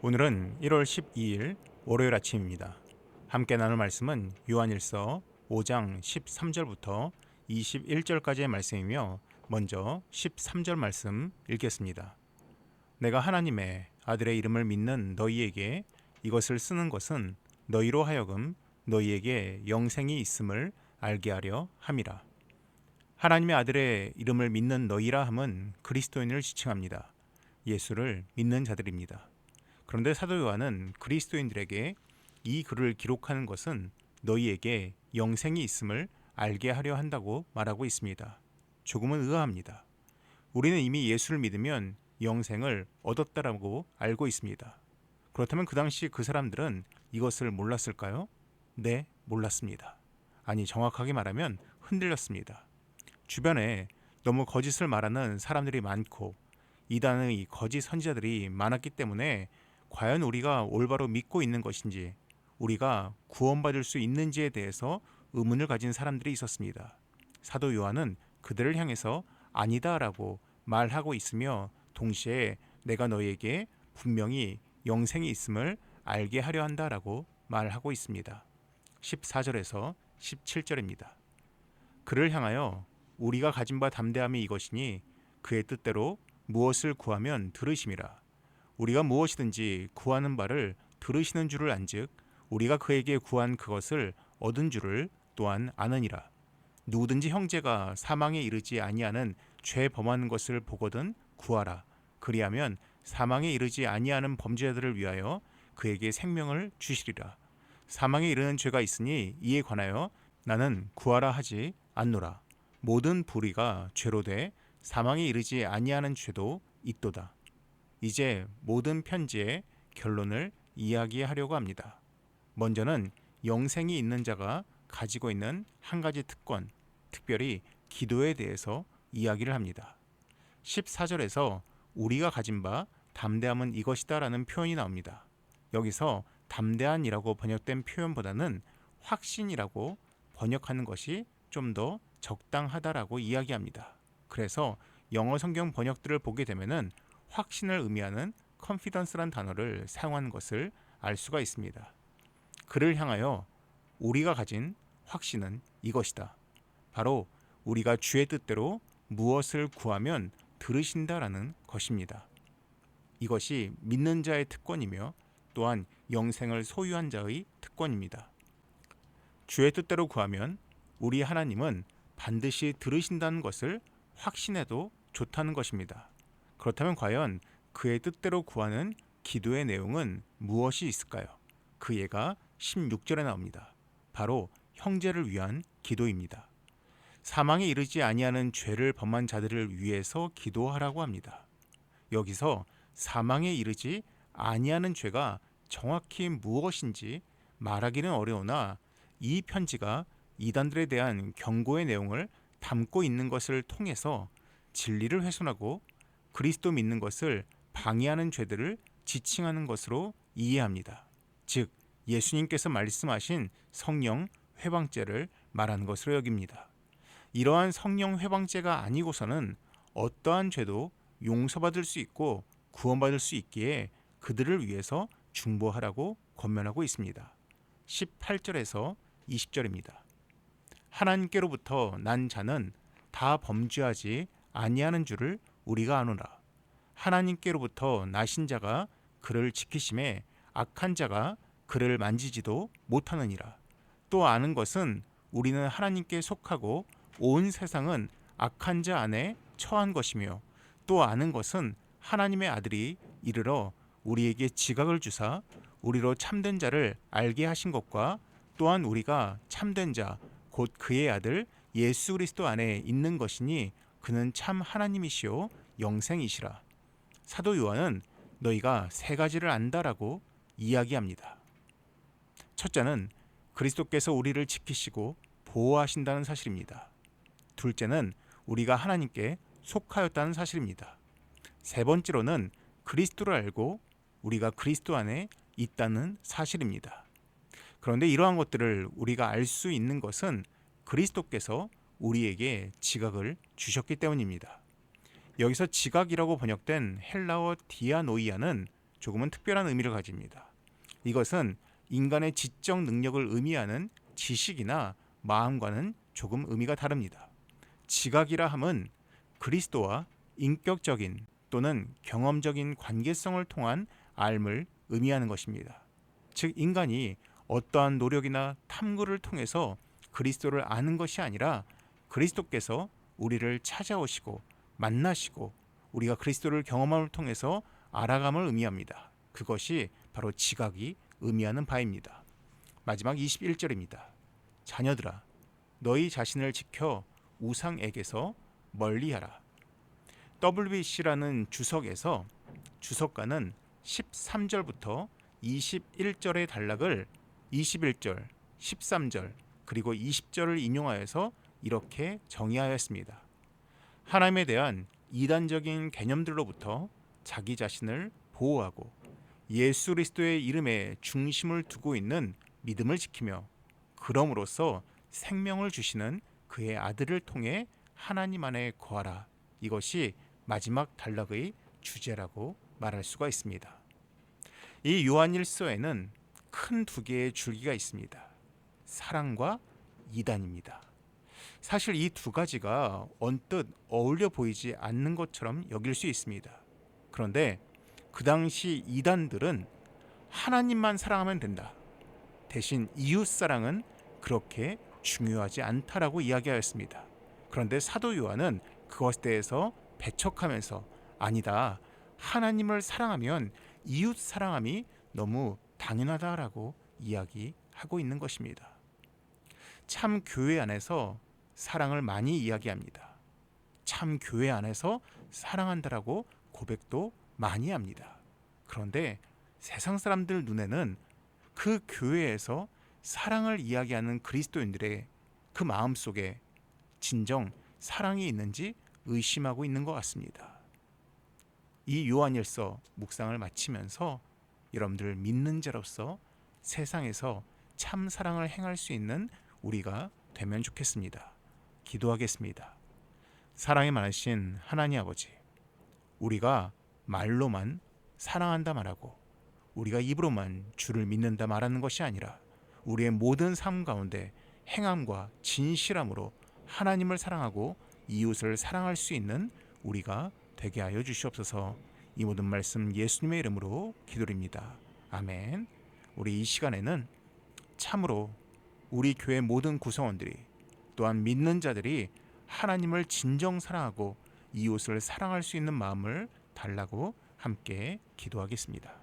오늘은 1월 12일 월요일 아침입니다. 함께 나눌 말씀은 요한일서 5장 13절부터 21절까지의 말씀이며 먼저 13절 말씀 읽겠습니다. 내가 하나님의 아들의 이름을 믿는 너희에게 이것을 쓰는 것은 너희로 하여금 너희에게 영생이 있음을 알게 하려 함이라. 하나님의 아들의 이름을 믿는 너희라 함은 그리스도인을 지칭합니다. 예수를 믿는 자들입니다. 그런데 사도 요한은 그리스도인들에게 이 글을 기록하는 것은 너희에게 영생이 있음을 알게 하려 한다고 말하고 있습니다. 조금은 의아합니다. 우리는 이미 예수를 믿으면 영생을 얻었다라고 알고 있습니다. 그렇다면 그 당시 그 사람들은 이것을 몰랐을까요? 네, 몰랐습니다. 아니, 정확하게 말하면 흔들렸습니다. 주변에 너무 거짓을 말하는 사람들이 많고 이단의 거짓 선지자들이 많았기 때문에 과연 우리가 올바로 믿고 있는 것인지, 우리가 구원받을 수 있는지에 대해서 의문을 가진 사람들이 있었습니다. 사도 요한은 그들을 향해서 아니다라고 말하고 있으며 동시에 내가 너희에게 분명히 영생이 있음을 알게 하려 한다라고 말하고 있습니다. 14절에서 17절입니다. 그를 향하여 우리가 가진 바 담대함이 이것이니 그의 뜻대로 무엇을 구하면 들으심이라. 우리가 무엇이든지 구하는 바를 들으시는 줄을 안즉 우리가 그에게 구한 그것을 얻은 줄을 또한 아느니라. 누구든지 형제가 사망에 이르지 아니하는 죄 범하는 것을 보거든 구하라. 그리하면 사망에 이르지 아니하는 범죄자들을 위하여 그에게 생명을 주시리라. 사망에 이르는 죄가 있으니 이에 관하여 나는 구하라 하지 않노라. 모든 불의가 죄로 돼 사망에 이르지 아니하는 죄도 있도다. 이제 모든 편지의 결론을 이야기하려고 합니다. 먼저는 영생이 있는 자가 가지고 있는 한 가지 특권, 특별히 기도에 대해서 이야기를 합니다. 14절에서 우리가 가진 바 담대함은 이것이다 라는 표현이 나옵니다. 여기서 담대한이라고 번역된 표현보다는 확신이라고 번역하는 것이 좀 더 적당하다라고 이야기합니다. 그래서 영어 성경 번역들을 보게 되면은 확신을 의미하는 confidence란 단어를 사용한 것을 알 수가 있습니다. 그를 향하여 우리가 가진 확신은 이것이다. 바로 우리가 주의 뜻대로 무엇을 구하면 들으신다라는 것입니다. 이것이 믿는 자의 특권이며 또한 영생을 소유한 자의 특권입니다. 주의 뜻대로 구하면 우리 하나님은 반드시 들으신다는 것을 확신해도 좋다는 것입니다. 그렇다면 과연 그의 뜻대로 구하는 기도의 내용은 무엇이 있을까요? 그 예가 16절에 나옵니다. 바로 형제를 위한 기도입니다. 사망에 이르지 아니하는 죄를 범한 자들을 위해서 기도하라고 합니다. 여기서 사망에 이르지 아니하는 죄가 정확히 무엇인지 말하기는 어려우나 이 편지가 이단들에 대한 경고의 내용을 담고 있는 것을 통해서 진리를 훼손하고 그리스도 믿는 것을 방해하는 죄들을 지칭하는 것으로 이해합니다. 즉 예수님께서 말씀하신 성령 회방죄를 말하는 것으로 여깁니다. 이러한 성령 회방죄가 아니고서는 어떠한 죄도 용서받을 수 있고 구원받을 수 있기에 그들을 위해서 중보하라고 권면하고 있습니다. 18절에서 20절입니다. 하나님께로부터 난 자는 다 범죄하지 아니하는 줄을 우리가 아노라. 하나님께로부터 나신 자가 그를 지키심에 악한 자가 그를 만지지도 못하느니라. 또 아는 것은 우리는 하나님께 속하고 온 세상은 악한 자 안에 처한 것이며 또 아는 것은 하나님의 아들이 이르러 우리에게 지각을 주사 우리로 참된 자를 알게 하신 것과 또한 우리가 참된 자 곧 그의 아들 예수 그리스도 안에 있는 것이니 그는 참 하나님이시요 영생이시라. 사도 요한은 너희가 세 가지를 안다라고 이야기합니다. 첫째는 그리스도께서 우리를 지키시고 보호하신다는 사실입니다. 둘째는 우리가 하나님께 속하였다는 사실입니다. 세 번째로는 그리스도를 알고 우리가 그리스도 안에 있다는 사실입니다. 그런데 이러한 것들을 우리가 알 수 있는 것은 그리스도께서 우리에게 지각을 주셨기 때문입니다. 여기서 지각이라고 번역된 헬라어 디아노이아는 조금은 특별한 의미를 가집니다. 이것은 인간의 지적 능력을 의미하는 지식이나 마음과는 조금 의미가 다릅니다. 지각이라 함은 그리스도와 인격적인 또는 경험적인 관계성을 통한 알을 의미하는 것입니다. 즉 인간이 어떠한 노력이나 탐구를 통해서 그리스도를 아는 것이 아니라 그리스도께서 우리를 찾아오시고 만나시고 우리가 그리스도를 경험함을 통해서 알아감을 의미합니다. 그것이 바로 지각이 의미하는 바입니다. 마지막 21절입니다. 자녀들아 너희 자신을 지켜 우상에게서 멀리하라. WBC라는 주석에서 주석가는 13절부터 21절의 단락을 21절, 13절 그리고 20절을 인용하여서 이렇게 정의하였습니다. 하나님에 대한 이단적인 개념들로부터 자기 자신을 보호하고 예수 그리스도의 이름에 중심을 두고 있는 믿음을 지키며 그럼으로써 생명을 주시는 그의 아들을 통해 하나님 안에 거하라. 이것이 마지막 단락의 주제라고 말할 수가 있습니다. 이 요한일서에는 큰 두 개의 줄기가 있습니다. 사랑과 이단입니다. 사실 이 두 가지가 언뜻 어울려 보이지 않는 것처럼 여길 수 있습니다. 그런데 그 당시 이단들은 하나님만 사랑하면 된다. 대신 이웃사랑은 그렇게 중요하지 않다라고 이야기하였습니다. 그런데 사도 요한은 그것에 대해서 배척하면서 아니다. 하나님을 사랑하면 이웃 사랑함이 너무 당연하다라고 이야기하고 있는 것입니다. 참 교회 안에서 사랑을 많이 이야기합니다. 참 교회 안에서 사랑한다라고 고백도 많이 합니다. 그런데 세상 사람들 눈에는 그 교회에서 사랑을 이야기하는 그리스도인들의 그 마음 속에 진정 사랑이 있는지 의심하고 있는 것 같습니다. 이 요한일서 묵상을 마치면서 여러분들 믿는 자로서 세상에서 참 사랑을 행할 수 있는 우리가 되면 좋겠습니다. 기도하겠습니다. 사랑이 많으신 하나님 아버지, 우리가 말로만 사랑한다 말하고 우리가 입으로만 주를 믿는다 말하는 것이 아니라 우리의 모든 삶 가운데 행함과 진실함으로 하나님을 사랑하고 이웃을 사랑할 수 있는 우리가 되게 하여 주시옵소서. 이 모든 말씀 예수님의 이름으로 기도드립니다. 아멘. 우리 이 시간에는 참으로 우리 교회 모든 구성원들이 또한 믿는 자들이 하나님을 진정 사랑하고 이웃을 사랑할 수 있는 마음을 달라고 함께 기도하겠습니다.